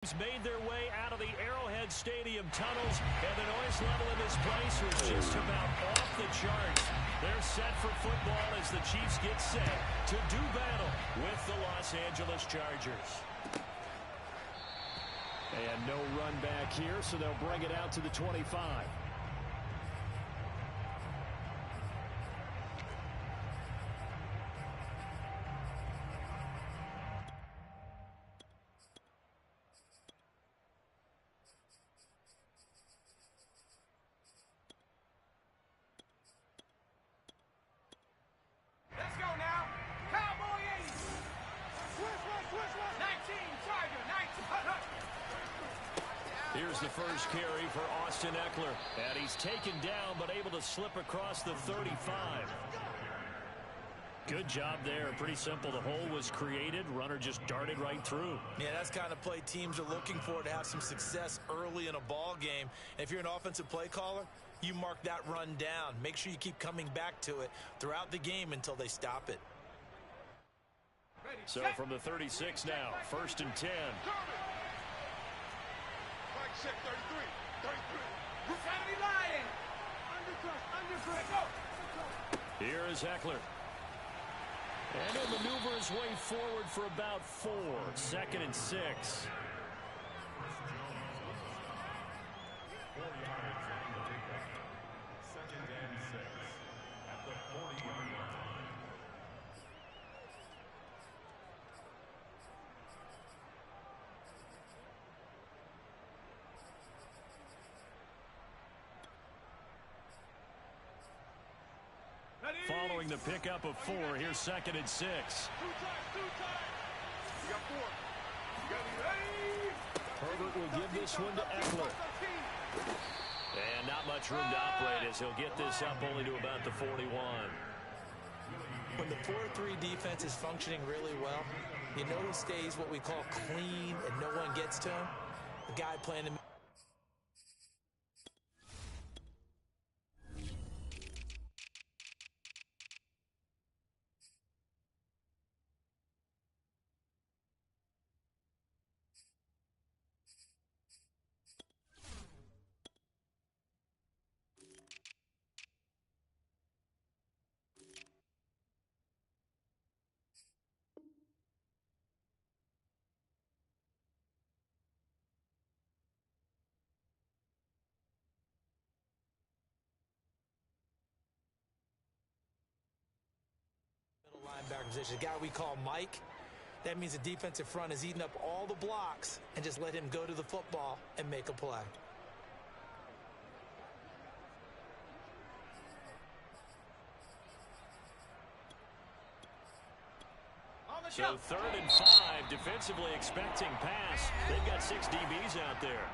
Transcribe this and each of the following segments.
Made their way out of the Arrowhead Stadium tunnels, and the noise level in this place was just about off the charts. They're set for football as the Chiefs get set to do battle with the Los Angeles Chargers. And no run back here, so they'll bring it out to the 25. Here's the first carry for Austin Ekeler. And he's taken down, but able to slip across the 35. Good job there. Pretty simple. The hole was created. Runner just darted right through. Yeah, that's kind of play teams are looking for to have some success early in a ball game. And if you're an offensive play caller, you mark that run down. Make sure you keep coming back to it throughout the game until they stop it. So from the 36 now, 1st and 10. Check 33. Here is Ekeler. And he'll maneuver his way forward for about 4. 2nd and 6. Following the pickup of 4, here's 2nd and 6. Two times. You got 4. You got it. Herbert will give this one to Ekeler. And not much room to operate as he'll get this up only to about the 41. When the 4-3 defense is functioning really well, you know who stays what we call clean and no one gets to him? The guy playing the linebacker position, the guy we call Mike. That means the defensive front is eating up all the blocks and just let him go to the football and make a play. So 3rd and 5, defensively expecting pass. They've got 6 DBs out there.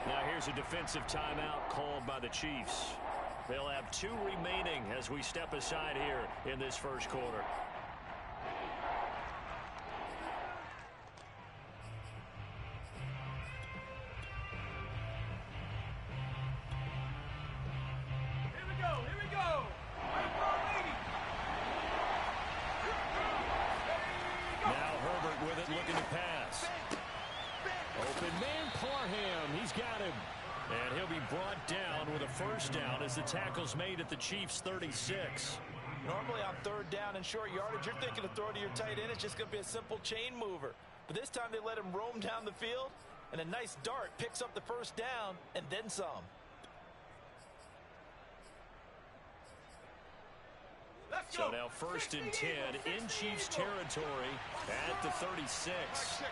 Now here's a defensive timeout called by the Chiefs. They'll have 2 remaining as we step aside here in this first quarter. First down as the tackle's made at the Chiefs' 36. Normally on 3rd down and short yardage, you're thinking to throw to your tight end. It's just going to be a simple chain mover. But this time they let him roam down the field, and a nice dart picks up the first down and then some. So now 1st and 10 in Chiefs territory at the 36.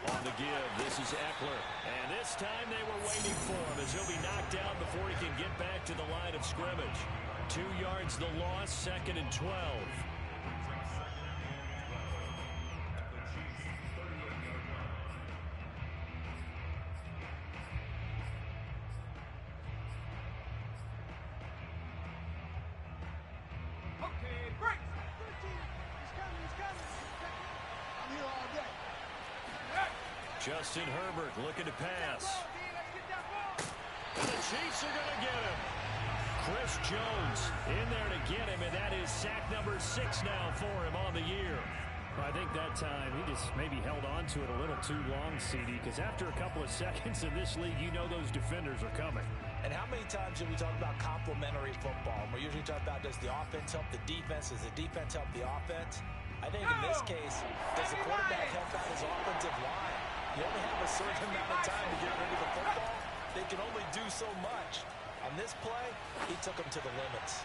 On the give, this is Ekeler. And this time they were waiting for him as he'll be knocked down before he can get back to the line of scrimmage. 2 yards the loss, 2nd and 12. Justin Herbert looking to pass. And the Chiefs are going to get him. Chris Jones in there to get him, and that is sack number 6 now for him on the year. I think that time he just maybe held on to it a little too long, CD, because after a couple of seconds in this league, you know those defenders are coming. And how many times do we talk about complementary football? We're usually talking about, does the offense help the defense? Does the defense help the offense? I think in this case, does the quarterback help out his offensive line? You only have a certain amount of time to get rid of the football. They can only do so much. On this play, he took them to the limits.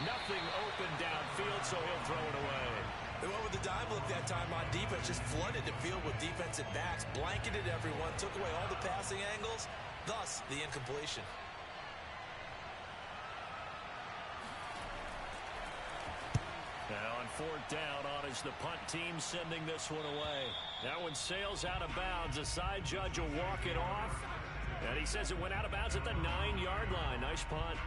Nothing open downfield, so he'll throw it away. They went with the dime look that time on defense, just flooded the field with defensive backs, blanketed everyone, took away all the passing angles, thus the incompletion. Now on fourth down, on is the punt team sending this one away. That one sails out of bounds. A side judge will walk it off. And he says it went out of bounds at the 9-yard line. Nice punt.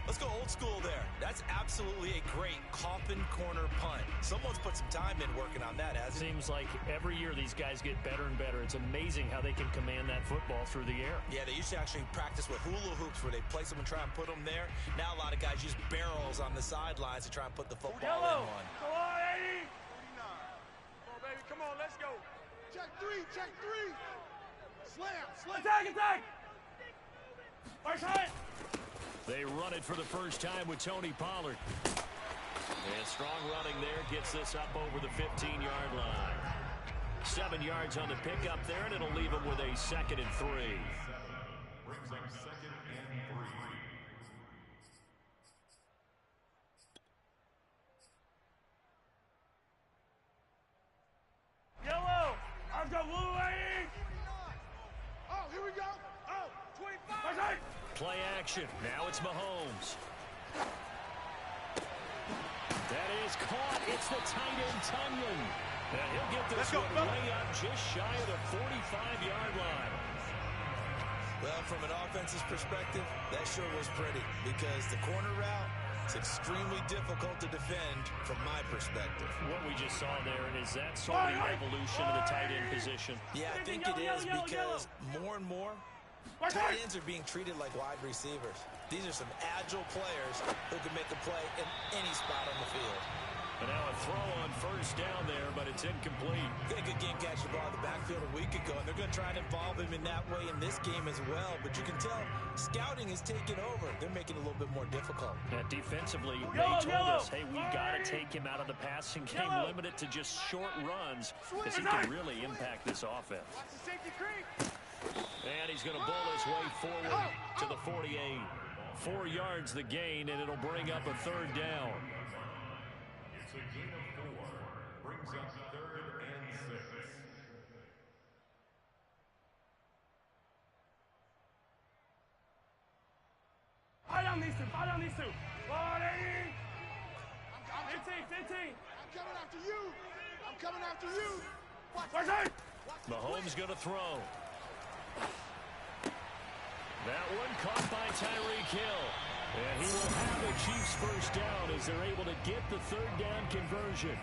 Let's go old school there. That's absolutely a great coffin corner punt. Someone's put some time in working on that, hasn't it? Seems like every year these guys get better and better. It's amazing how they can command that football through the air. Yeah, they used to actually practice with hula hoops where they place them and try and put them there. Now a lot of guys use barrels on the sidelines to try and put the football in one. Come on, 80. 49. Come on, baby. Come on, let's go. Check three. Check three. Slam. Slam. Attack. First hit. They run it for the first time with Tony Pollard. And strong running there gets this up over the 15-yard line. 7 yards on the pickup there, and it'll leave them with a 2nd and 3. Brings up 2nd and 3. Yellow. I've got blue waiting. Oh, here we go. Oh, 25. Play action. Now it's Mahomes. That is caught. It's the tight end, Tunyon. And he'll get this one way up just shy of the 45-yard line. Well, from an offense's perspective, that sure was pretty because the corner route is extremely difficult to defend from my perspective. What we just saw there, and is that sort of the evolution of the tight end position? Yeah, I think it is because more and more tight ends are being treated like wide receivers. These are some agile players who can make a play in any spot on the field. And now a throw on first down there, but it's incomplete. Got a good game catching the ball in the backfield a week ago, and they're going to try and involve him in that way in this game as well. But you can tell scouting is taking over. They're making it a little bit more difficult. Defensively, they told us, hey, we got to take him out of the passing game, limit it to just short runs, because he can really impact this offense. And he's going to bowl his way forward to the 48. 4 yards the gain, and it'll bring up a 3rd down. It's a gain of 4. Brings up 3rd and 6. Fight on these two. 40. 15. I'm coming after you. Watch it. Mahomes going to throw. That one caught by Tyreek Hill. And he will have the Chiefs first down as they're able to get the 3rd down conversion.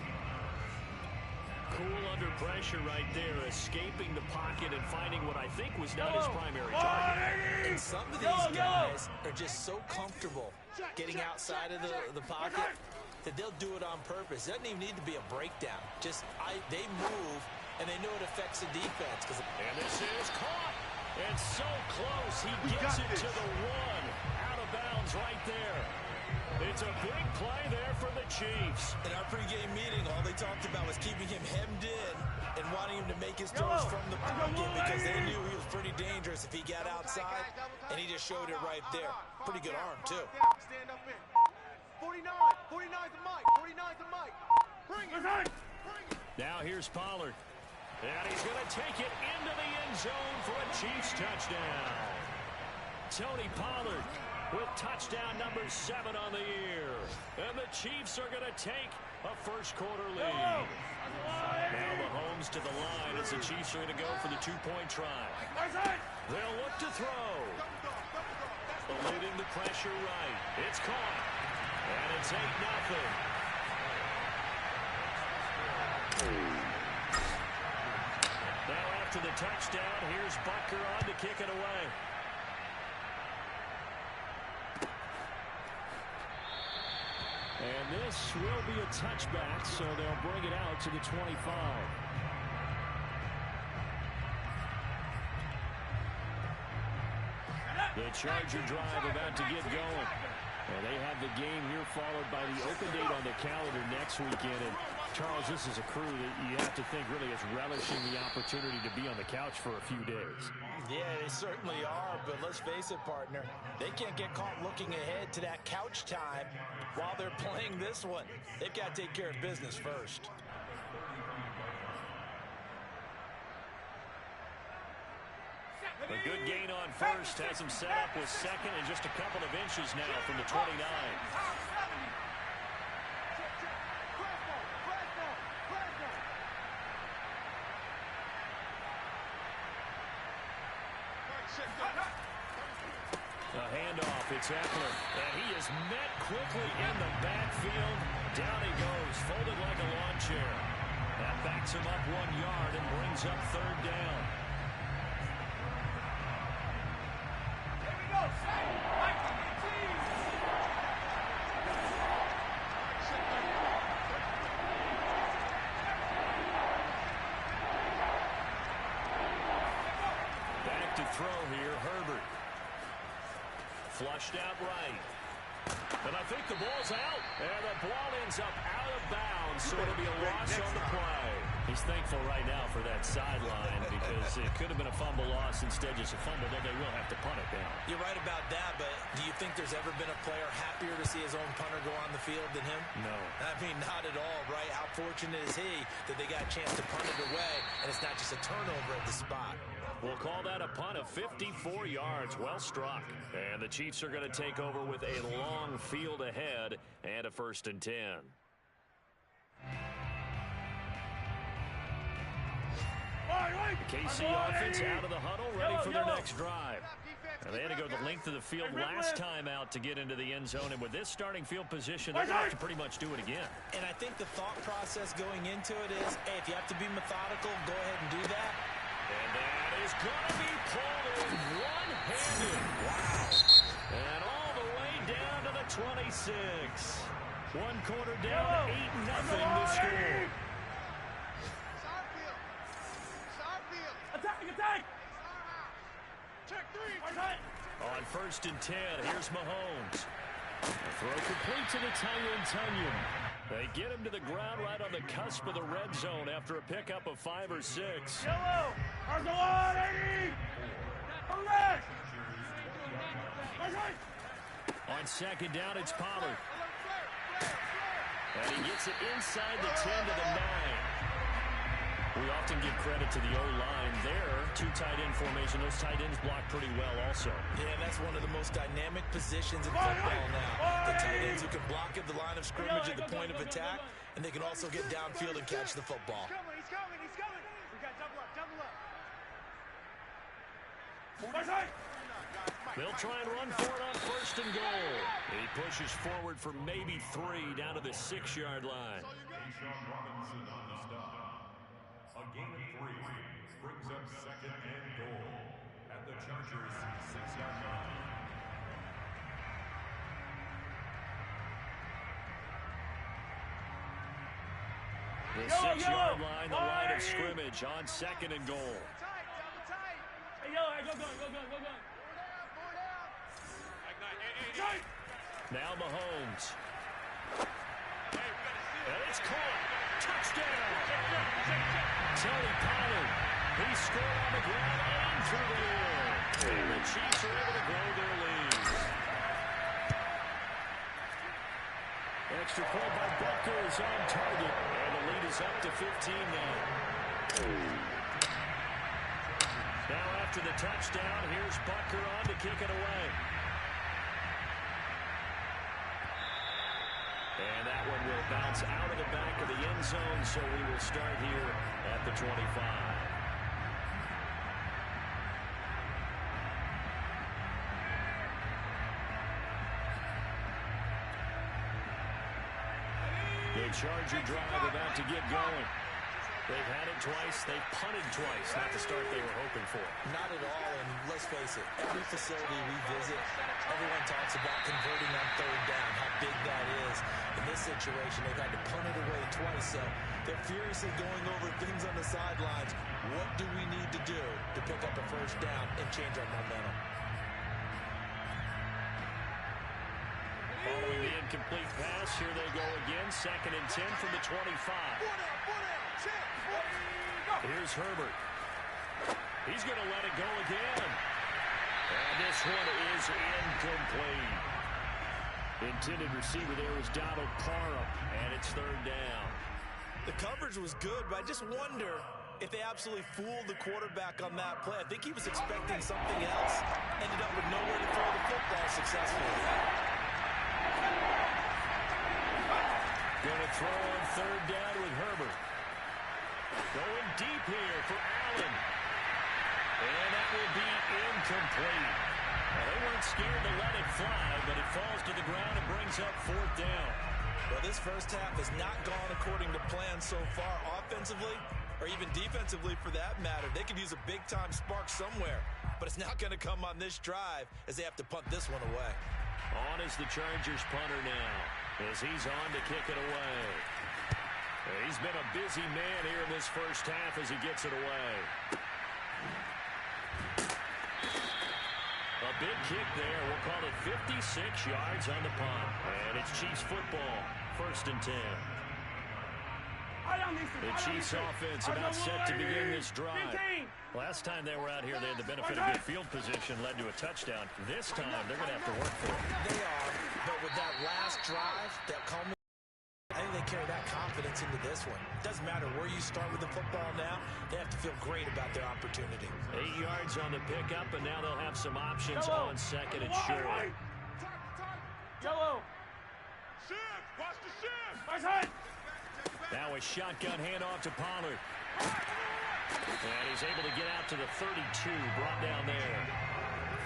Cool under pressure right there, escaping the pocket and finding what I think was not his primary target. And some of these guys are just so comfortable getting outside of the pocket that they'll do it on purpose. It doesn't even need to be a breakdown. They move, and they know it affects the defense. And this is caught. And so close, he gets it to the 1. Out of bounds right there. It's a big play there for the Chiefs. In our pregame meeting, all they talked about was keeping him hemmed in and wanting him to make his throws from the pocket because they knew he was pretty dangerous if he got outside, and he just showed it right there. Pretty good arm, too. Stand up in. 49's the mic. Bring it. Now here's Pollard. And he's going to take it into the end zone for a Chiefs touchdown. Tony Pollard with touchdown number 7 on the year. And the Chiefs are going to take a first-quarter lead. Now Mahomes to the line as the Chiefs are going to go for the 2-point try. They'll look to throw. Eluding the pressure right. It's caught. And it's 8-0. Now after the touchdown, here's Butker on to kick it away. And this will be a touchback, so they'll bring it out to the 25. The Charger drive about to get going. And they have the game here followed by the open date on the calendar next weekend. And Charles, this is a crew that you have to think really is relishing the opportunity to be on the couch for a few days. Yeah, they certainly are, but let's face it, partner. They can't get caught looking ahead to that couch time while they're playing this one. They've got to take care of business first. A good gain on first has him set up with second and just a couple of inches now from the 29. A handoff, it's Eckler, and he is met quickly in the backfield. Down he goes, folded like a lawn chair. That backs him up 1 yard and brings up third down. Back to throw here, Herbert. Flushed out right. And I think the ball's out. And the ball ends up out of bounds, so it'll be a loss on the play. He's thankful right now for that sideline because it could have been a fumble loss, instead just a fumble, though they will have to punt it down. You're right about that, but do you think there's ever been a player happier to see his own punter go on the field than him? No. I mean, not at all, right? How fortunate is he that they got a chance to punt it away, and it's not just a turnover at the spot. We'll call that a punt of 54 yards. Well struck. And the Chiefs are going to take over with a long field ahead and a 1st and 10. The KC offense out of the huddle, ready for their next drive. And they had to go the length of the field last time out to get into the end zone. And with this starting field position, they're going to have to pretty much do it again. And I think the thought process going into it is, hey, if you have to be methodical, go ahead and do that. And that is going to be pulled in one-handed. Wow. And all the way down to the 26. 1 quarter down, 8-0 the score. Attack! Check 3. On 1st and 10, here's Mahomes. A throw complete to the tight end, Tunyon. They get him to the ground right on the cusp of the red zone after a pickup of 5 or 6. Yellow! Arsenal 80! Correct! On 2nd down, it's Pollard. And he gets it inside the 10 to the 9. We often give credit to the O-line there. 2 tight end formation. Those tight ends block pretty well also. Yeah, that's one of the most dynamic positions in football now. The tight ends who can block at the line of scrimmage at the point of attack, and they can also get downfield and catch the football. He's coming! We got double up! They'll try and run for it on 1st and goal. He pushes forward for maybe 3 down to the 6-yard line. Deshaun Robinson on the stop. A gain of 3 brings up 2nd and goal at the Chargers' 6-yard line. The 6-yard line, the line of scrimmage on 2nd and goal. Hey, go. Now Mahomes. And it's caught. Touchdown. Tony Pollard. He scored on the ground and through the air. And the Chiefs are able to grow their lead. Extra point by Butker is on target. And the lead is up to 15 now. Now after the touchdown, here's Butker on to kick it away. And that one will bounce out of the back of the end zone, so we will start here at the 25. The Charger drive about to get going. They've had it twice. They've punted twice. Not the start they were hoping hoping for. Not at all, and let's face it, every facility we visit, everyone talks about converting on third down, how big that is. In this situation, they've had to punt it away twice, so they're furiously going over things on the sidelines. What do we need to do to pick up a first down and change our momentum? Following the incomplete pass, here they go again. 2nd and 10 from the 25. Here's Herbert. He's going to let it go again. And this one is incomplete. Intended receiver there was Donald Parham, and it's 3rd down. The coverage was good, but I just wonder if they absolutely fooled the quarterback on that play. I think he was expecting something else. Ended up with nowhere to throw the football successfully. Going to throw on 3rd down with Herbert. Going deep here for Allen. And that will be incomplete. Well, they weren't scared to let it fly, but it falls to the ground and brings up 4th down. Well, this first half has not gone according to plan so far offensively, or even defensively for that matter. They could use a big-time spark somewhere, but it's not going to come on this drive as they have to punt this one away. On is the Chargers punter now, as he's on to kick it away. He's been a busy man here in this first half as he gets it away. A big kick there. We'll call it 56 yards on the punt. And it's Chiefs football. 1st and 10. The Chiefs offense about set to begin this drive. Last time they were out here, they had the benefit of good field position, led to a touchdown. This time, they're going to have to work for it. They are, but with that last drive, that culminated, I think they carry that confidence into this one. Doesn't matter where you start with the football now, they have to feel great about their opportunity. 8 yards on the pickup, and now they'll have some options on 2nd and short. Yellow. Shift. Watch the shift. Now a shotgun handoff to Pollard. And he's able to get out to the 32, brought down there.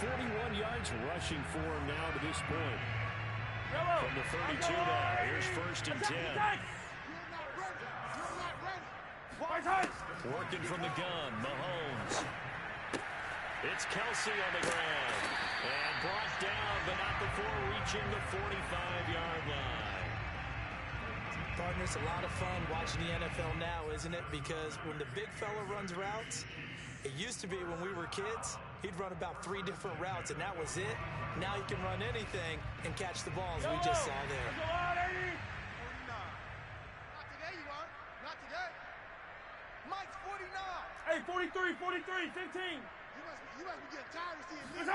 41 yards rushing for him now to this point. From the 32 now, here's 1st and 10. Working from the gun, Mahomes. It's Kelsey on the ground. And brought down, but not before reaching the 45-yard line. Partner, it's a lot of fun watching the NFL now, isn't it? Because when the big fella runs routes, it used to be when we were kids, he'd run about 3 different routes, and that was it. Now he can run anything and catch the balls we just saw there. Not today, you are. Not today. Mike's 49. Hey, 43, 43, 15. You must be getting tired of seeing me.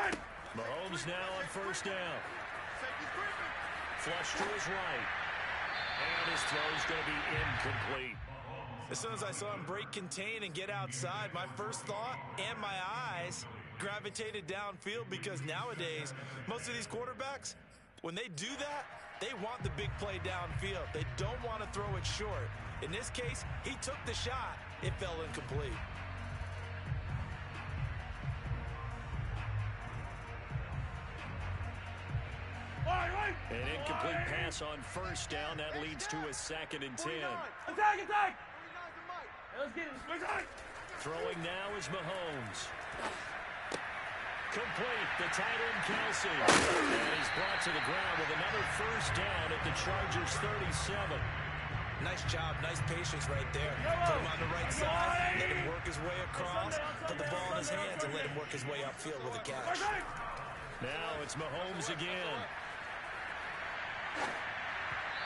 Mahomes now on 1st down. Flush to his right. And his throw is going to be incomplete. As soon as I saw him break contain and get outside, my first thought and my eyes gravitated downfield, because nowadays, most of these quarterbacks, when they do that, they want the big play downfield. They don't want to throw it short. In this case, he took the shot. It fell incomplete. An incomplete pass on 1st down. That leads to a 2nd and 10. Attack! Let's get it. Throwing now is Mahomes. Complete. The tight end, Kelsey. And he's brought to the ground with another 1st down at the Chargers 37. Nice job, nice patience right there. Put him on the right side, let him work his way across, put the ball in his hands, and let him work his way upfield with a catch. Now it's Mahomes again.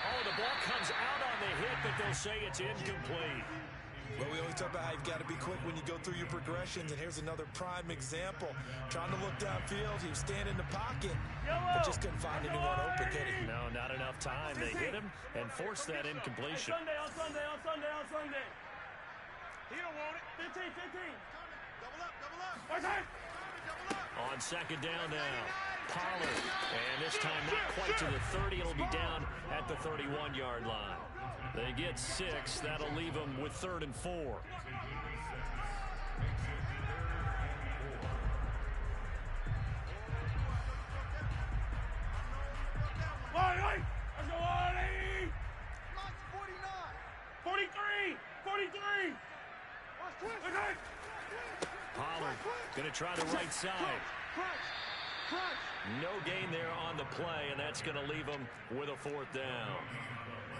Oh, the ball comes out on the hit, but they'll say it's incomplete. Well, we always talk about how you've got to be quick when you go through your progressions, and here's another prime example. Trying to look downfield, he was standing in the pocket, but just couldn't find anyone open, could he? No, not enough time. They hit him and forced that incompletion. On Sunday. He don't want it. 15. Double up. On 2nd down now, Pollard. And this time not quite to the 30. It'll be down at the 31-yard line. They get 6. That'll leave them with 3rd and 4. Let's go, Ollie! 43! Pollard Going to try the right side. No gain there on the play, and that's going to leave them with a 4th down.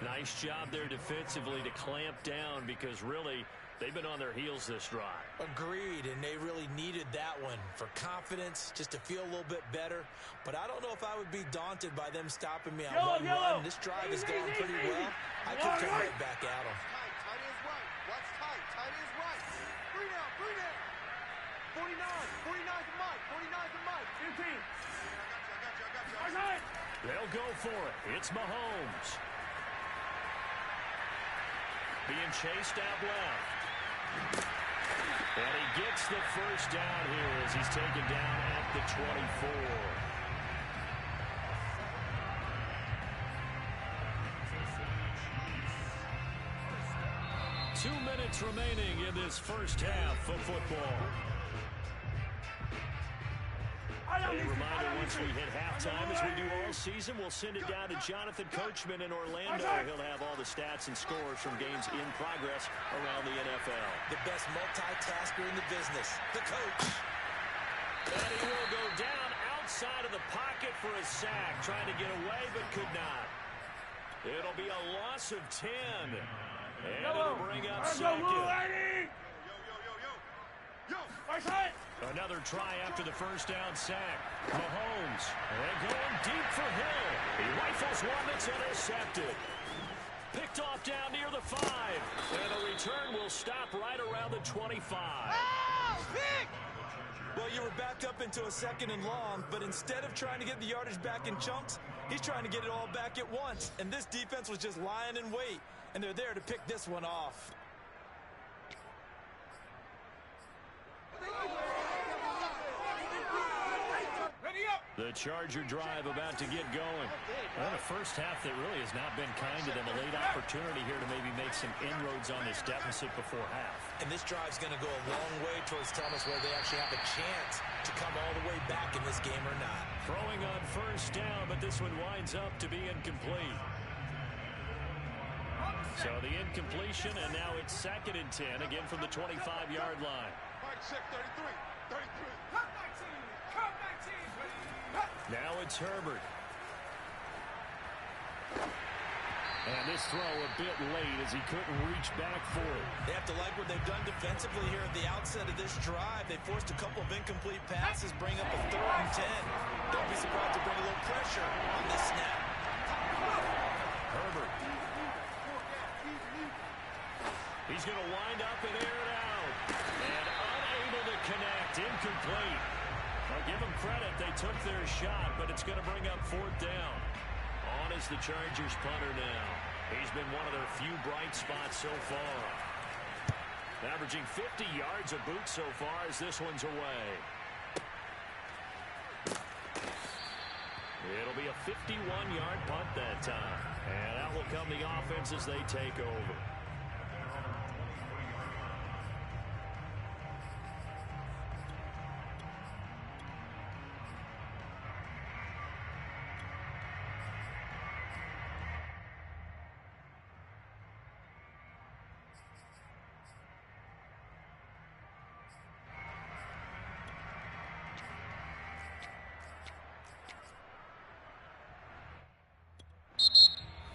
Nice job there defensively to clamp down because really they've been on their heels this drive. Agreed, and they really needed that one for confidence, just to feel a little bit better. But I don't know if I would be daunted by them stopping me on one run. This drive is going pretty well. I could come right back at them. Tight is right. Watch tight. Tight is right. 3 down. 3 down. 49. 49 to Mike. 49 to Mike. 15. I got you. They'll go for it. It's Mahomes. Being chased out left. And he gets the first down here as he's taken down at the 24. 2 minutes remaining in this first half of football. A reminder, once we hit halftime, as we do all season, we'll send it down to Jonathan Coachman in Orlando. He'll have all the stats and scores from games in progress around the NFL. The best multitasker in the business, the coach. And he will go down outside of the pocket for a sack, trying to get away but could not. It'll be a loss of 10. And it'll bring up 2nd. Another try after the first down sack. Mahomes, and going deep for Hill. He rifles one that's intercepted. Picked off down near the 5. And a return will stop right around the 25. Well, you were backed up into a 2nd and long, but instead of trying to get the yardage back in chunks, he's trying to get it all back at once. And this defense was just lying in wait, and they're there to pick this one off. The Charger drive about to get going. Well, the first half that really has not been kind to them. A late opportunity here to maybe make some inroads on this deficit before half. And this drive's going to go a long way towards telling us whether they actually have a chance to come all the way back in this game or not. Throwing on first down, but this one winds up to be incomplete. So the incompletion, and now it's 2nd and 10, again from the 25-yard line. Mike, check 33. 33. Now it's Herbert. And this throw a bit late as he couldn't reach back for it. They have to like what they've done defensively here at the outset of this drive. They forced a couple of incomplete passes, bring up a 3rd and 10. Don't be surprised to bring a little pressure on this snap. Herbert. He's going to wind up and air it out. And unable to connect. Incomplete. I'll give them credit. They took their shot, but it's going to bring up 4th down. On is the Chargers punter now. He's been one of their few bright spots so far. Averaging 50 yards a boot so far as this one's away. It'll be a 51-yard punt that time. And out will come the offense as they take over.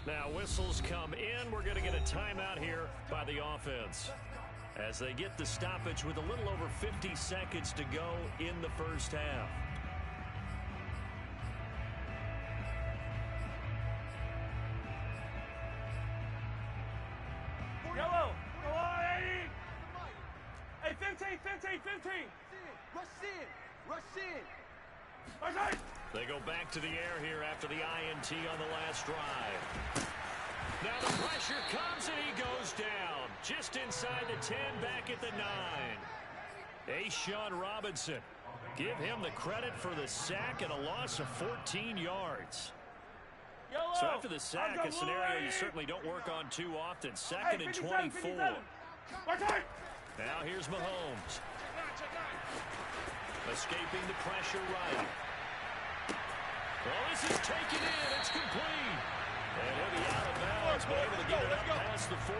Now whistles come in. We're going to get a timeout here by the offense as they get the stoppage with a little over 50 seconds to go in the first half. Yellow. Come on, 80. Hey, 15, 15, 15. Rush in. Rush in. Okay. They go back to the air here after the INT on the last drive. Now the pressure comes and he goes down. Just inside the 10, back at the 9. A'Shawn Robinson. Give him the credit for the sack and a loss of 14 yards. Yellow. So after the sack, a scenario you certainly don't work on too often. 2nd and 24. Now here's Mahomes. Escaping the pressure right. Well, this is taken in. It's complete. And he'll be out of bounds, but able to get it up past the 45.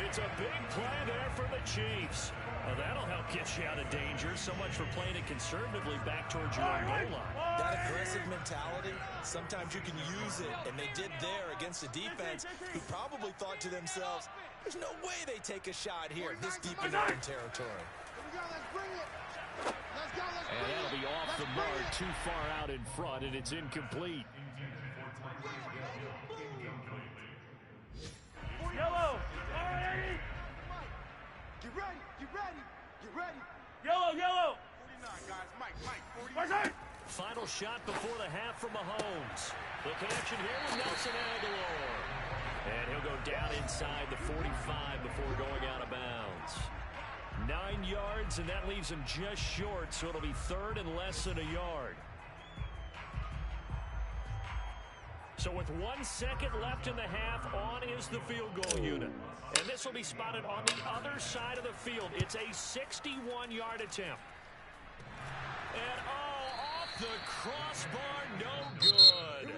It's a big play there for the Chiefs. Well, that'll help get you out of danger. So much for playing it conservatively back towards your own goal line. That aggressive mentality, sometimes you can use it, and they did there against a defense who probably thought to themselves, there's no way they take a shot here this deep in their own territory. And that'll be off the mark, too far out in front, and it's incomplete. Yellow! All right, Eddie! Get ready! Get ready! Get ready! Yellow! Yellow! 49, guys. Mike, 49. Final shot before the half from Mahomes. The connection here with Nelson Aguilar. And he'll go down inside the 45 before going out of bounds. 9 yards, and that leaves him just short, so it'll be third and less than a yard. So with 1 second left in the half, on is the field goal unit. And this will be spotted on the other side of the field. It's a 61-yard attempt. And off the crossbar, no good.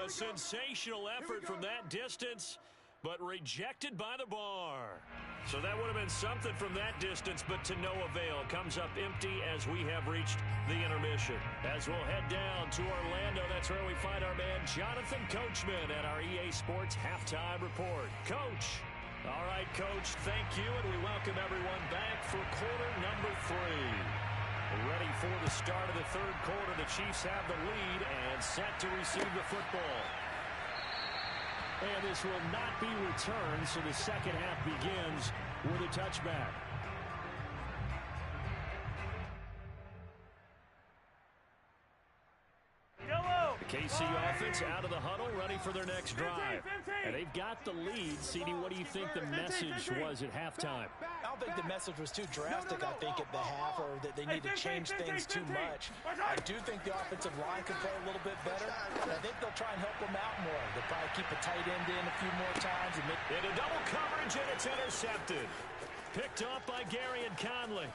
A sensational effort from that distance, but rejected by the bar. So that would have been something from that distance, but to no avail. Comes up empty as we have reached the intermission. As we'll head down to Orlando, that's where we find our man Jonathan Coachman at our EA Sports Halftime Report. Coach. All right, Coach, thank you, and we welcome everyone back for quarter number 3. Ready for the start of the third quarter. The Chiefs have the lead and set to receive the football. And this will not be returned, so the second half begins with a touchback. The KC offense out of the huddle, ready for their next drive. And they've got the lead. CD, what do you think the message was at halftime? I don't think the message was too drastic, I think, at the half, or that they need to change things too much. I do think the offensive line can play a little bit better, and I think they'll try and help them out more. They'll probably keep a tight end in a few more times. Into double coverage, and it's intercepted. Picked off by Gary and Conley.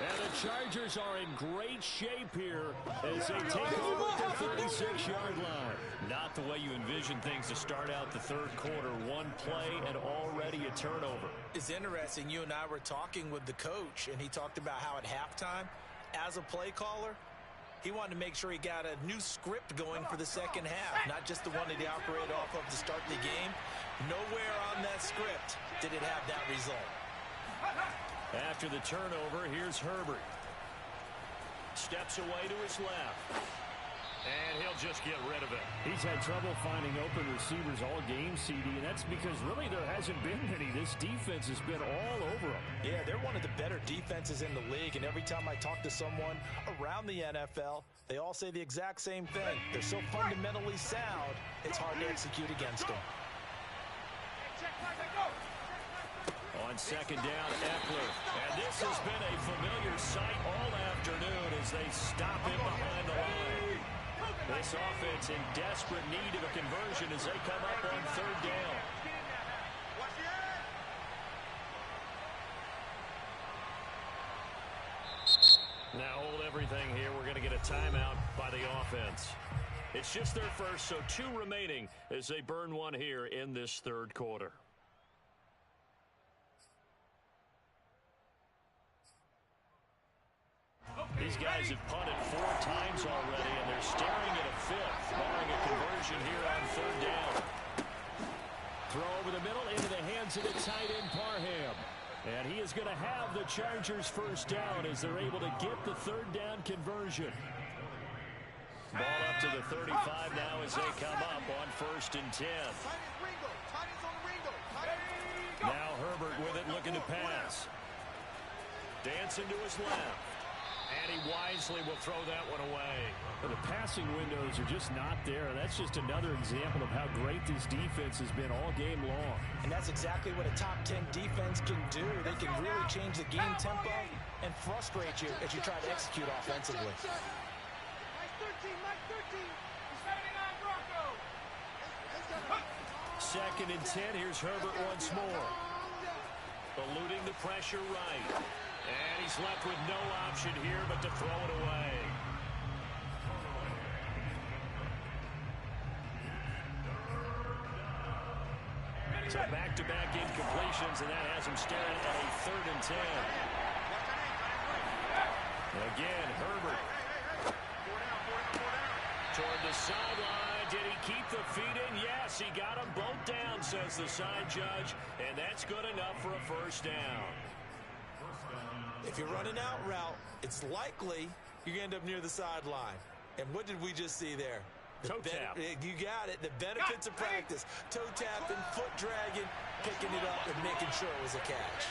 And the Chargers are in great shape here as they take over at the 36-yard line. Not the way you envision things to start out the third quarter. One play and already a turnover. It's interesting. You and I were talking with the coach, and he talked about how at halftime, as a play caller, he wanted to make sure he got a new script going for the second half, not just the one that he operated off of to start the game. Nowhere on that script did it have that result. After the turnover, here's Herbert. Steps away to his left. And he'll just get rid of it. He's had trouble finding open receivers all game, CD, and that's because really there hasn't been many. This defense has been all over them. Yeah, they're one of the better defenses in the league, and every time I talk to someone around the NFL, they all say the exact same thing. They're so fundamentally sound, it's hard to execute against them. On second down, Eckler. And this has been a familiar sight all afternoon as they stop him behind the line. This offense in desperate need of a conversion as they come up on third down. Now hold everything here. We're going to get a timeout by the offense. It's just their first, so 2 remaining as they burn one here in this third quarter. These guys have punted 4 times already, and they're staring at a 5th, barring a conversion here on third down. Throw over the middle into the hands of the tight end, Parham. And he is going to have the Chargers first down as they're able to get the third down conversion. Ball up to the 35 now as they come up on 1st and 10. Now Herbert with it, looking to pass. Dancing to his left. And he wisely will throw that one away. The passing windows are just not there. That's just another example of how great this defense has been all game long. And that's exactly what a top 10 defense can do. They can really change the game tempo and frustrate you as you try to execute offensively. Mike 13, Mike 13. He's heading on Bronco. 2nd and 10. Here's Herbert once more. Eluding the pressure right. And he's left with no option here but to throw it away. So back back-to-back incompletions, and that has him staring at a 3rd and 10. Again, Herbert. Toward the sideline. Did he keep the feet in? Yes, he got them both down, says the side judge, and that's good enough for a 1st down. If you're running out route, it's likely you're going to end up near the sideline. And what did we just see there? Toe tap. You got it. The benefits of practice. Toe tapping, foot dragging, picking it up, and making sure it was a catch.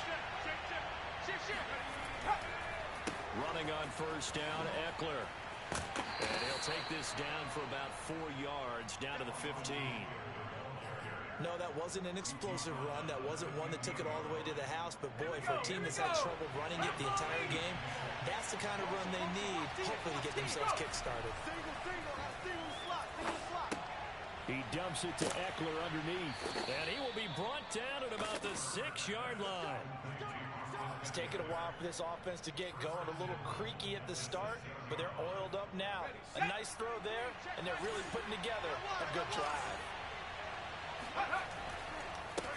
Running on 1st down, Eckler. And he'll take this down for about 4 yards, down to the 15. No, that wasn't an explosive run. That wasn't one that took it all the way to the house. But, boy, for a team that's had trouble running it the entire game, that's the kind of run they need, hopefully, to get themselves kick-started. He dumps it to Eckler underneath. And he will be brought down at about the 6-yard line. It's taken a while for this offense to get going. A little creaky at the start, but they're oiled up now. A nice throw there, and they're really putting together a good drive.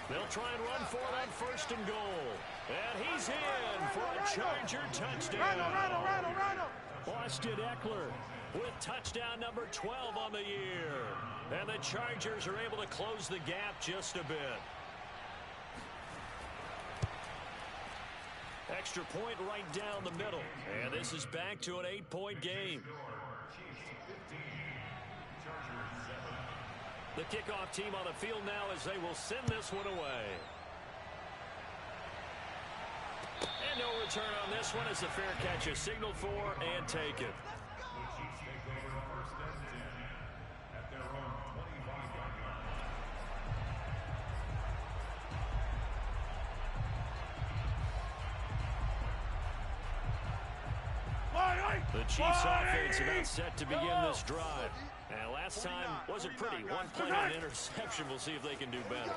They'll try and run for it on 1st and goal. And he's in for a Charger touchdown. Austin Eckler with touchdown number 12 on the year. And the Chargers are able to close the gap just a bit. Extra point right down the middle. And this is back to an 8-point game. The kickoff team on the field now as they will send this one away. And no return on this one as the fair catch is signaled for and taken. The Chiefs offense about set to begin this drive. And last time wasn't pretty. One play and an interception. We'll see if they can do better.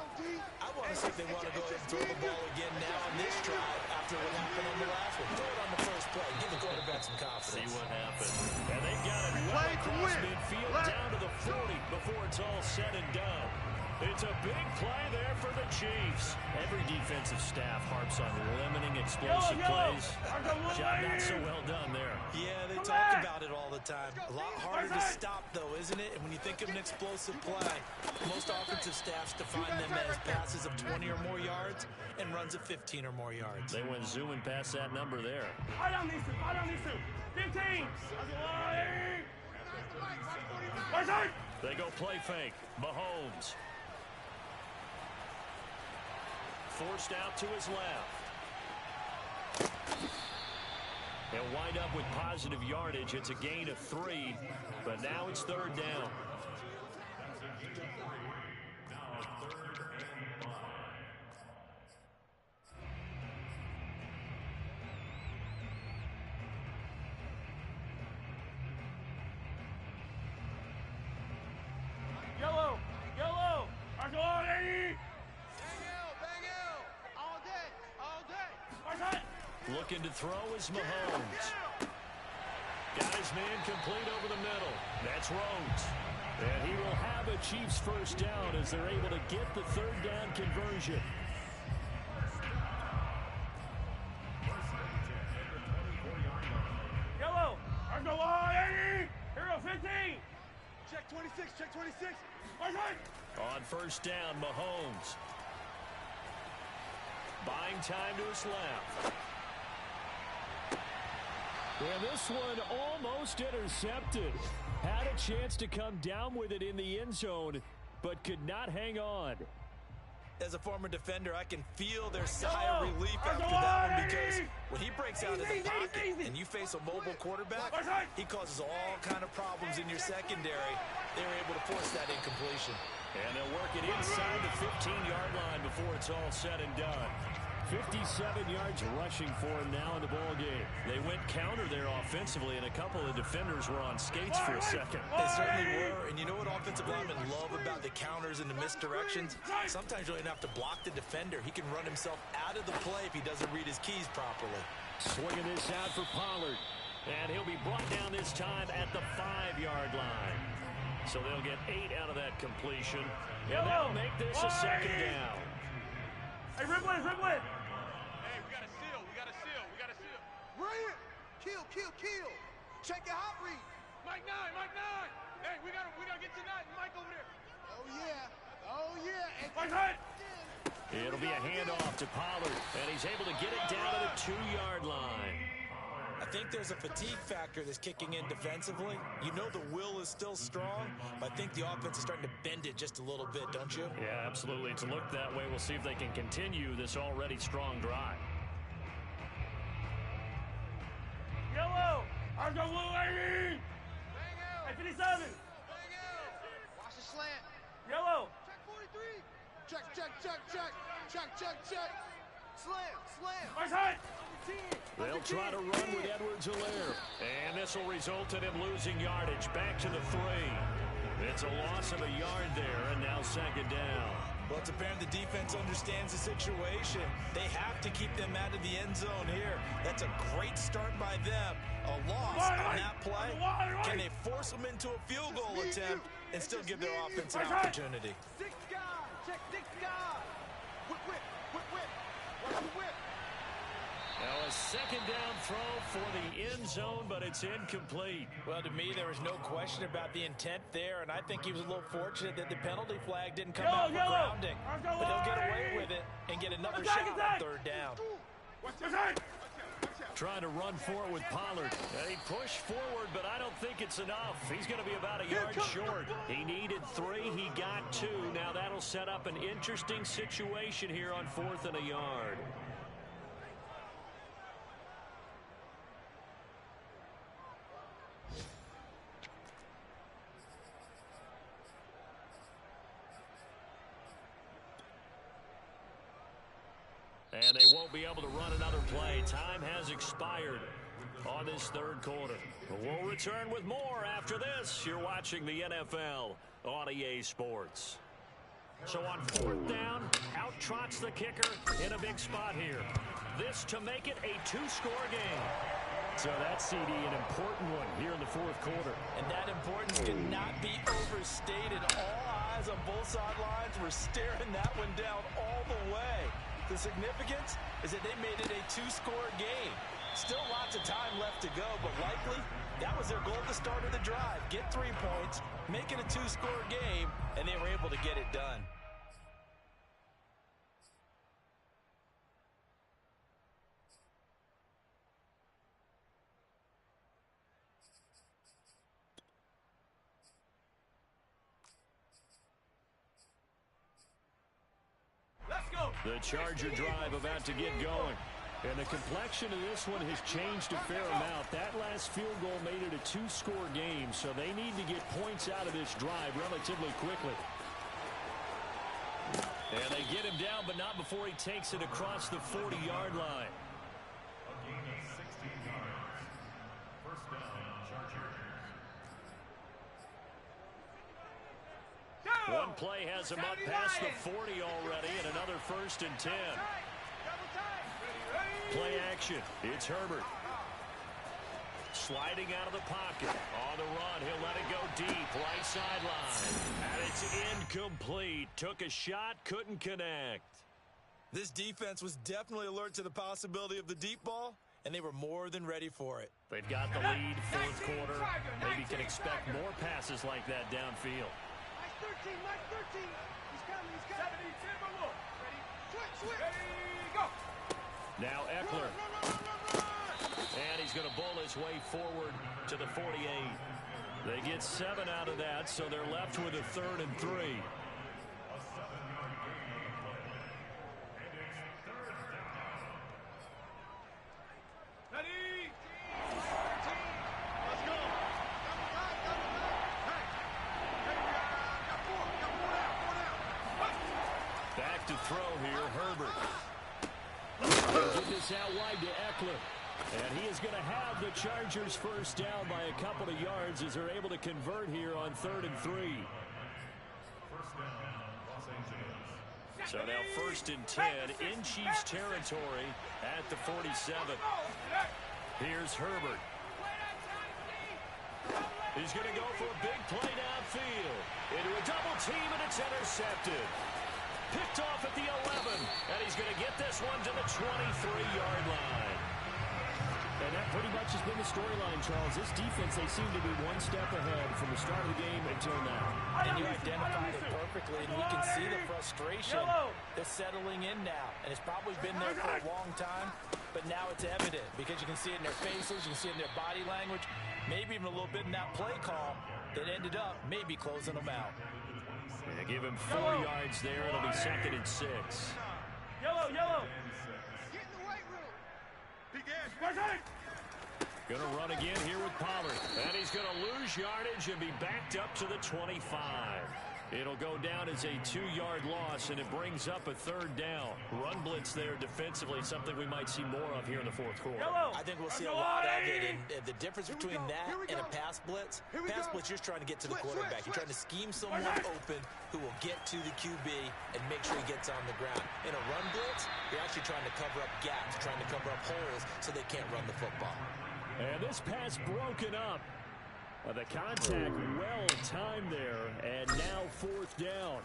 I want to see if they want to go ahead and throw the ball again now on this drive after what happened on the last one. Throw it on the first play. Give the quarterback some confidence. See what happens. And they've got it well across midfield down to the 40 before it's all said and done. It's a big play there for the Chiefs. Every defensive staff harps on limiting explosive plays. Job not so well done there. Yeah, they talk about it all the time. A lot harder to stop, though, isn't it? And when you think of an explosive play, most offensive staffs define them as passes of 20 or more yards and runs of 15 or more yards. They went zooming past that number there. 15. They go play fake. Mahomes. Forced out to his left. He'll wind up with positive yardage. It's a gain of 3, but now it's 3rd down. Yellow. Looking to throw is Mahomes. Got his man complete over the middle. That's Rhodes. And he will have a Chiefs 1st down as they're able to get the 3rd down conversion. Yellow. Hero 15. Check 26. Check 26. On 1st down, Mahomes. Buying time to his left. And this one almost intercepted. Had a chance to come down with it in the end zone, but could not hang on. As a former defender, I can feel their sigh of relief after that one, because when he breaks out of the pocket and you face a mobile quarterback, he causes all kind of problems in your secondary. They were able to force that incompletion. And they'll work it inside the 15-yard line before it's all said and done. 57 yards rushing for him now in the ball game. They went counter there offensively, and a couple of defenders were on skates for a second. They certainly were, and you know what offensive linemen love about the counters and the misdirections? Sometimes you don't even have to block the defender. He can run himself out of the play if he doesn't read his keys properly. Swinging this out for Pollard, and he'll be brought down this time at the 5-yard line. So they'll get 8 out of that completion, and that'll make this a 2nd down. Hey, rip one. Hey, we got a seal. Ryan, kill. Check your hot read. Mike 9. Hey, we gotta get to 9. Mike over there. Oh yeah. Mike hit. It'll be a handoff to Pollard, and he's able to get it down to the 2-yard line. I think there's a fatigue factor that's kicking in defensively. You know the will is still strong, but I think the offense is starting to bend it just a little bit, don't you? Yeah, absolutely. It's looked that way. We'll see if they can continue this already strong drive. Yellow. Argo blue 80. Hey, 57. Watch the slant. Yellow. Check 43. Check. Slam. Nice hit. They'll try to run with Edwards-Helaire. And this will result in him losing yardage. Back to the 3. It's a loss of a yard there, and now second down. Well, it's apparent the defense understands the situation. They have to keep them out of the end zone here. That's a great start by them. A loss on that play. Can they force them into a field goal attempt and still give their offense an opportunity? 6 guys. Check 6 guys. Whip. Watch the whip. Now a second down throw for the end zone, but it's incomplete. Well, to me, there was no question about the intent there, and I think he was a little fortunate that the penalty flag didn't come out for grounding. But he'll get away with it and get another shot on 3rd down. Trying to run forward with Pollard. He pushed forward, but I don't think it's enough. He's going to be about a yard short. He needed 3. He got 2. Now that'll set up an interesting situation here on 4th and a yard. And they won't be able to run another play. Time has expired on this 3rd quarter. We'll return with more after this. You're watching the NFL on EA Sports. So on 4th down, out trots the kicker in a big spot here. This to make it a 2-score game. So that's, CD, an important one here in the 4th quarter. And that importance cannot be overstated. All eyes on both sidelines were staring that one down all the way. The significance is that they made it a 2-score game. Still lots of time left to go, but likely that was their goal at the start of the drive. Get 3 points, make it a 2-score game, and they were able to get it done. The Charger drive about to get going. And the complexion of this one has changed a fair amount. That last field goal made it a 2-score game, so they need to get points out of this drive relatively quickly. And they get him down, but not before he takes it across the 40-yard line. A gain of 16 yards. First down, Chargers. One play has him up past the 40 already, and another 1st and 10. Play action. It's Herbert. Sliding out of the pocket. On the run, he'll let it go deep. Right sideline. And it's incomplete. Took a shot, couldn't connect. This defense was definitely alert to the possibility of the deep ball, and they were more than ready for it. They've got the lead, 4th quarter. Maybe can expect more passes like that downfield. Mike 13. He's coming. 70, ready. Switch. Ready, go. Now Eckler. And he's going to bull his way forward to the 48. They get 7 out of that, so they're left with a 3rd and 3. A 7-yard gain on the play. And it's 3rd down. Ready. Let's go. Back to throw here, Herbert. Get this out wide to Eckler. And he is going to have the Chargers first down by a couple of yards as they're able to convert here on 3rd and 3. First down, Los Angeles. So now 1st and 10 in Chiefs territory at the 47. Here's Herbert. He's going to go for a big play downfield. Into a double team, and it's intercepted. Picked off at the 11. And he's going to get this one to the 23-yard line. And that pretty much has been the storyline, Charles. This defense, they seem to be one step ahead from the start of the game until now. And you identified it perfectly, and we can see the frustration that's settling in now. And it's probably been there for a long time, but now it's evident because you can see it in their faces, you can see it in their body language, maybe even a little bit in that play call that ended up maybe closing them out. They give him 4 yards there. It'll be 2nd and 6. Yellow. Get in the weight room. Gonna run again here with Pollard. And he's gonna lose yardage and be backed up to the 25. It'll go down as a 2-yard loss, and it brings up a 3rd down. Run blitz there defensively, something we might see more of here in the 4th quarter. I think we'll see a lot of it. And the difference between that and a pass blitz, you're just trying to get to the quarterback. You're trying to scheme someone open who will get to the QB and make sure he gets on the ground. In a run blitz, you're actually trying to cover up gaps, trying to cover up holes so they can't run the football. And this pass broken up. The contact well timed there, and now 4th down.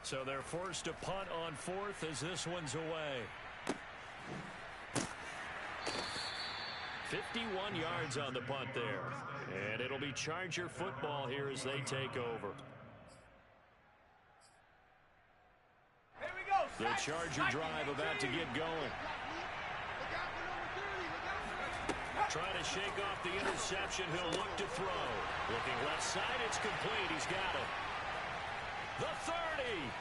So they're forced to punt on 4th as this one's away. 51 yards on the punt there. And it'll be Charger football here as they take over. The Charger drive about to get going. Trying to shake off the interception. He'll look to throw. Looking left side. It's complete. He's got it. The 30.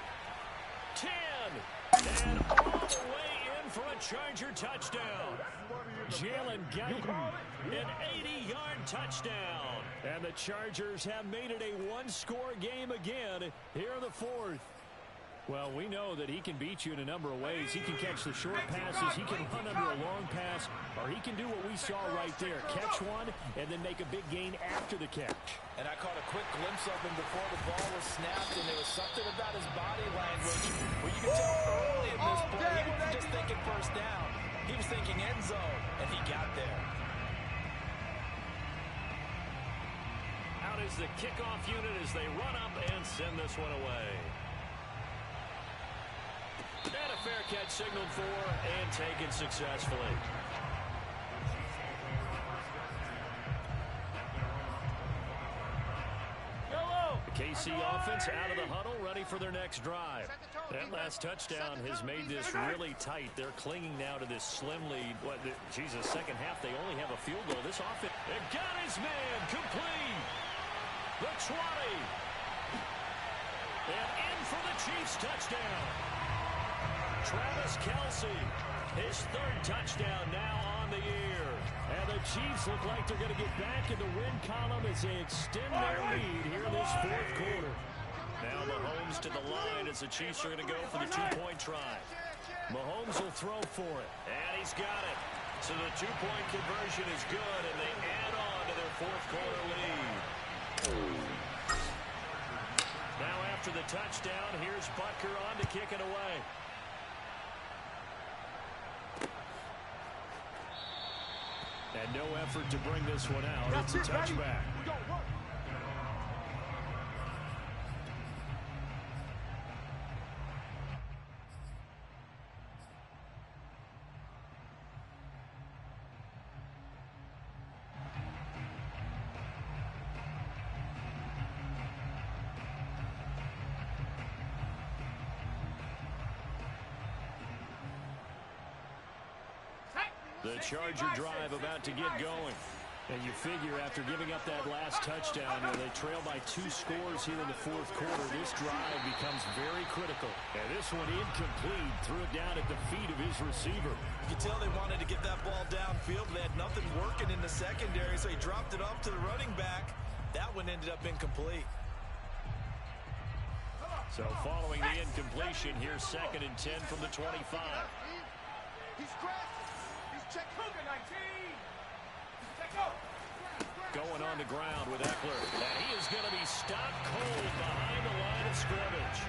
10. And all the way in for a Charger touchdown. Jalen Guyton, an 80-yard touchdown. And the Chargers have made it a one-score game again here in the 4th. Well, we know that he can beat you in a number of ways. He can catch the short passes, he can run under a long pass, or he can do what we saw right there, catch one and then make a big gain after the catch. And I caught a quick glimpse of him before the ball was snapped, and there was something about his body language where you could tell early in this play he wasn't just thinking first down. He was thinking end zone, and he got there. Out is the kickoff unit as they run up and send this one away. And a fair catch signaled for and taken successfully. The KC offense out of the huddle, ready for their next drive. That last touchdown has made this really tight. They're clinging now to this slim lead. Second half, they only have a field goal. This offense, it got his man, complete. The 20. And in for the Chiefs touchdown. Travis Kelce, his 3rd touchdown now on the year. And the Chiefs look like they're going to get back in the win column as they extend their lead here in this 4th quarter. Now Mahomes to the line as the Chiefs are going to go for the 2-point try. Mahomes will throw for it, and he's got it. So the 2-point conversion is good, and they add on to their 4th quarter lead. Now after the touchdown, here's Butker on to kick it away. And no effort to bring this one out. It's a touchback. The Charger drive about to get going. And you figure after giving up that last touchdown, they trail by 2 scores here in the 4th quarter. This drive becomes very critical. And this one incomplete. Threw it down at the feet of his receiver. You could tell they wanted to get that ball downfield. They had nothing working in the secondary, so he dropped it off to the running back. That one ended up incomplete. So following the incompletion, here's 2nd and 10 from the 25. He's crashed. Check Cougar 19. Check go. Going on the ground with Eckler. And he is going to be stopped cold behind the line of scrimmage.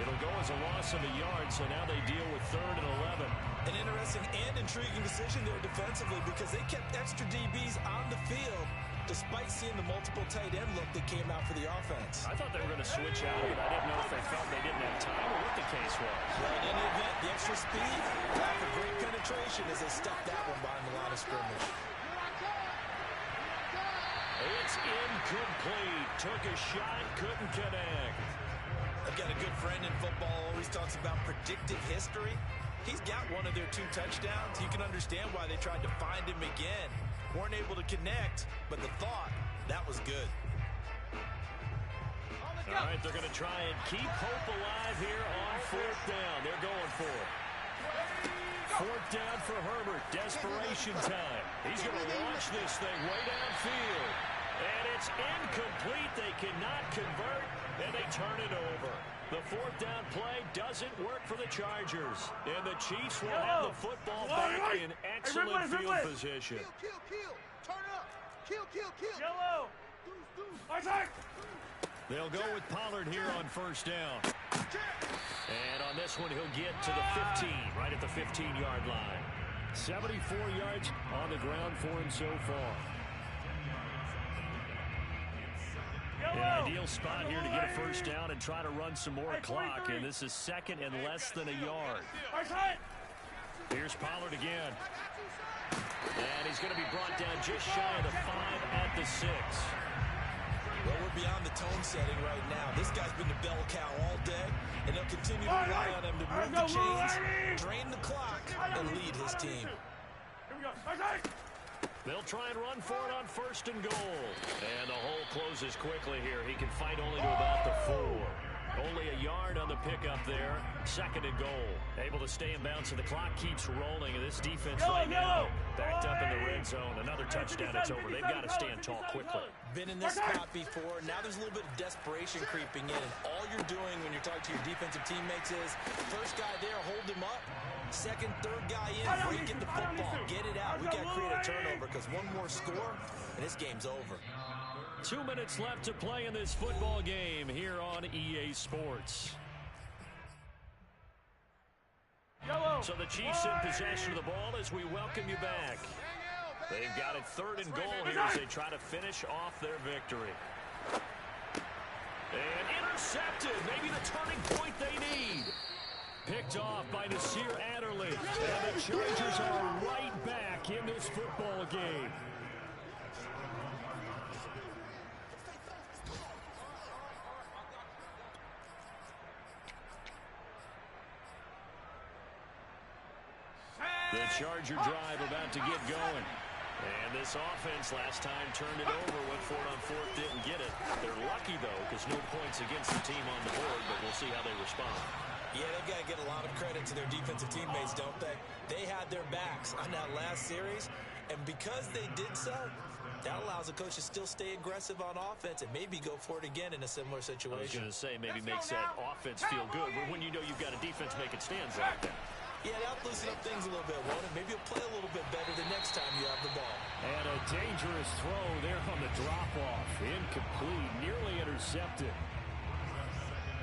It'll go as a loss of a yard, so now they deal with 3rd and 11. An interesting and intriguing decision there defensively because they kept extra DBs on the field despite seeing the multiple tight end look that came out for the offense. I thought they were going to switch out of it. I didn't know if they felt they didn't have time or what the case was. Well, in any event, the extra speed, got for great penetration as they stuck that one behind the line of scrimmage. It's incomplete. Took a shot, couldn't connect. I've got a good friend in football, always talks about predictive history. He's got one of their 2 touchdowns. You can understand why they tried to find him again. Weren't able to connect, but the thought, that was good. All right, they're going to try and keep hope alive here on 4th down. They're going for it. 4th down for Herbert. Desperation time. He's going to launch this thing way downfield. And it's incomplete. They cannot convert, and they turn it over. The 4th down play doesn't work for the Chargers. And the Chiefs will have the football back in excellent field position. Kill. Turn up. Kill. Yellow. They'll go with Pollard here on 1st down. And on this one, he'll get to the 15, right at the 15-yard line. 74 yards on the ground for him so far. An ideal spot here to get a 1st down and try to run some more clock. And this is 2nd and less than a yard. Here's Pollard again. And he's going to be brought down just shy of the 5 at the 6. Well, we're beyond the tone setting right now. This guy's been the bell cow all day, and they'll continue to rely on him to move the chains, drain the clock, and lead his team. They'll try and run for it on 1st and goal. And the hole closes quickly here. He can fight only to about the 4. Only a yard on the pickup there. 2nd and goal. Able to stay in bounds, and the clock keeps rolling. And this defense right now backed up in the red zone. Another touchdown, it's over. They've got to stand tall quickly. Been in this spot before. Now there's a little bit of desperation creeping in. And all you're doing when you're talking to your defensive teammates is, first guy there, hold him up. 2nd, 3rd guy in, break it the football. Get it out. We got to create a turnover because one more score, and this game's over. 2 minutes left to play in this football game here on EA Sports. So the Chiefs in possession of the ball as we welcome you back. They've got it 3rd and goal here as they try to finish off their victory. And intercepted. Maybe the turning point they need. Picked off by Nasir Adderley. And the Chargers are right back in this football game. The Charger drive about to get going. And this offense last time turned it over, went for it on 4th, didn't get it. They're lucky, though, because no points against the team on the board, but we'll see how they respond. Yeah, they've got to get a lot of credit to their defensive teammates, don't they? They had their backs on that last series, and because they did so, that allows the coach to still stay aggressive on offense and maybe go for it again in a similar situation. I was going to say, maybe makes that offense feel good, but when you know you've got a defense making stands like that. Yeah, that'll loosen up things a little bit, won't it? Maybe you'll play a little bit better the next time you have the ball. And a dangerous throw there on the drop-off. Incomplete, nearly intercepted.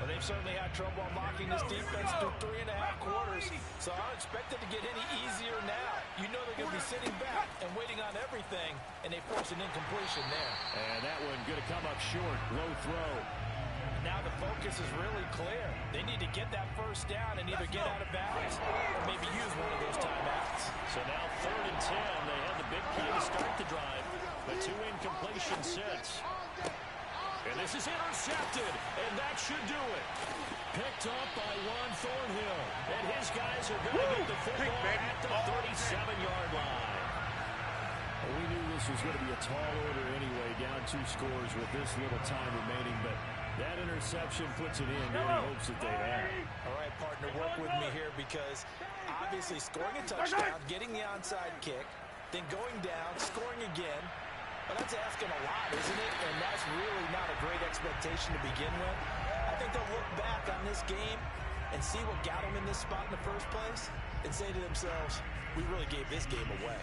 Well, they've certainly had trouble unlocking this defense through 3.5 quarters, so I don't expect it to get any easier now. You know they're going to be sitting back and waiting on everything, and they force an incompletion there. And that one going to come up short, low throw. Now the focus is really clear. They need to get that 1st down and either get out of bounds or maybe use one of those timeouts. So now 3rd and 10. They had the big play to start the drive, but 2 incompletion sets. And this is intercepted, and that should do it. Picked up by Juan Thornhill, and his guys are going to get the football at the 37-yard line. Well, we knew this was going to be a tall order anyway, down 2 scores with this little time remaining, but that interception puts it in. Any hopes that they have. All right, partner, work with me here because obviously scoring a touchdown, getting the onside kick, then going down, scoring again. Well, that's asking a lot, isn't it? And that's really not a great expectation to begin with. I think they'll look back on this game and see what got them in this spot in the first place and say to themselves, we really gave this game away.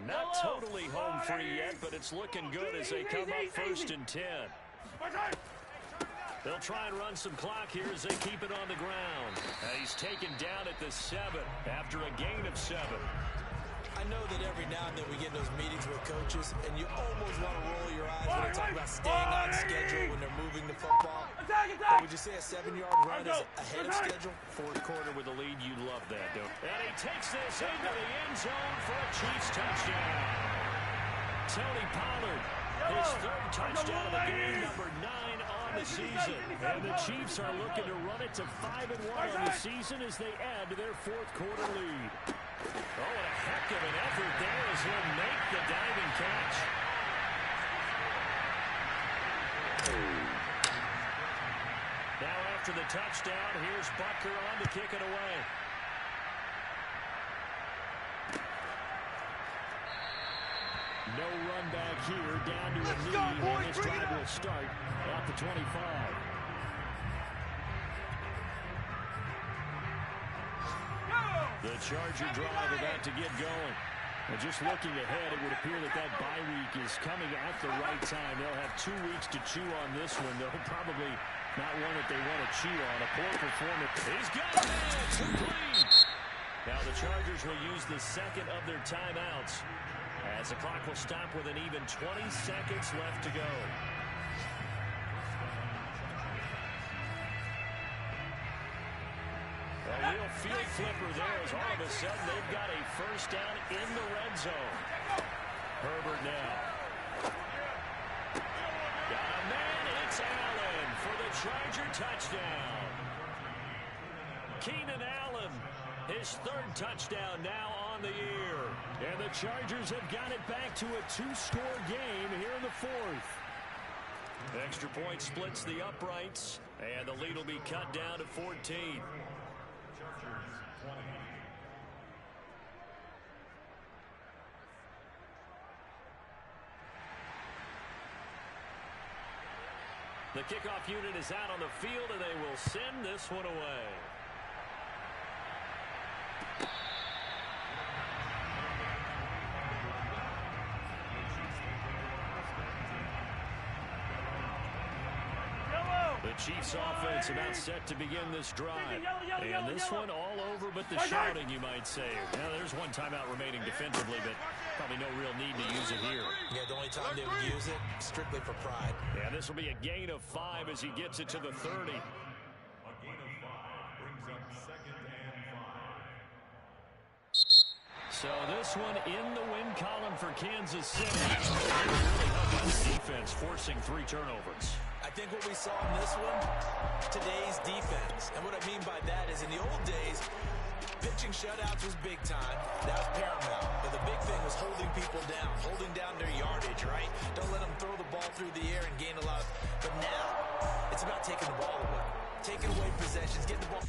Not totally home free yet, but it's looking good as they come up 1st and 10. They'll try and run some clock here as they keep it on the ground. He's taken down at the 7 after a gain of 7. I know that every now and then we get those meetings with coaches, and you almost want to roll your eyes when they talk about staying on schedule when they're moving the football. But would you say a 7-yard run is ahead of schedule? 4th quarter with the lead, you love that, don't you? And he takes this into the end zone for a Chiefs touchdown. Tony Pollard, his 3rd touchdown of the game, number 9 on the season. And the Chiefs are looking to run it to 5-1 on the season as they add to their 4th quarter lead. Oh, and a heck of an effort there as he'll make the diving catch. Now after the touchdown, here's Butker on to kick it away. No run back here, down to a knee, and this drive will start at the 25. The Charger drive about to get going. And just looking ahead, it would appear that bye week is coming at the right time. They'll have 2 weeks to chew on this one, though. Probably not one that they want to chew on. A poor performance. He's got it! Complete! Now the Chargers will use the 2nd of their timeouts as the clock will stop with an even 20 seconds left to go. A real field flipper there as all of a sudden they've got a 1st down in the red zone. Herbert now. Got a man, it's Allen for the Charger touchdown. Keenan Allen, his 3rd touchdown now on the year. And the Chargers have got it back to a 2-score game here in the 4th. Extra point splits the uprights, and the lead will be cut down to 14. The kickoff unit is out on the field, and they will send this one away. The Chiefs offense about set to begin this drive. And this one all over but the shouting, you might say. Now, there's one timeout remaining defensively, but probably no real need to use it here. Yeah, the only time they would use it, strictly for pride. Yeah, this will be a gain of 5 as he gets it to the 30. A gain of 5 brings up 2nd and 5. So this one in the win column for Kansas City. Really helped by the defense, forcing 3 turnovers. I think what we saw in this one, today's defense. And what I mean by that is in the old days, pitching shutouts was big time. That was paramount. But the big thing was holding people down, holding down their yardage, right? Don't let them throw the ball through the air and gain a lot. But now, it's about taking the ball away. Taking away possessions, getting the ball.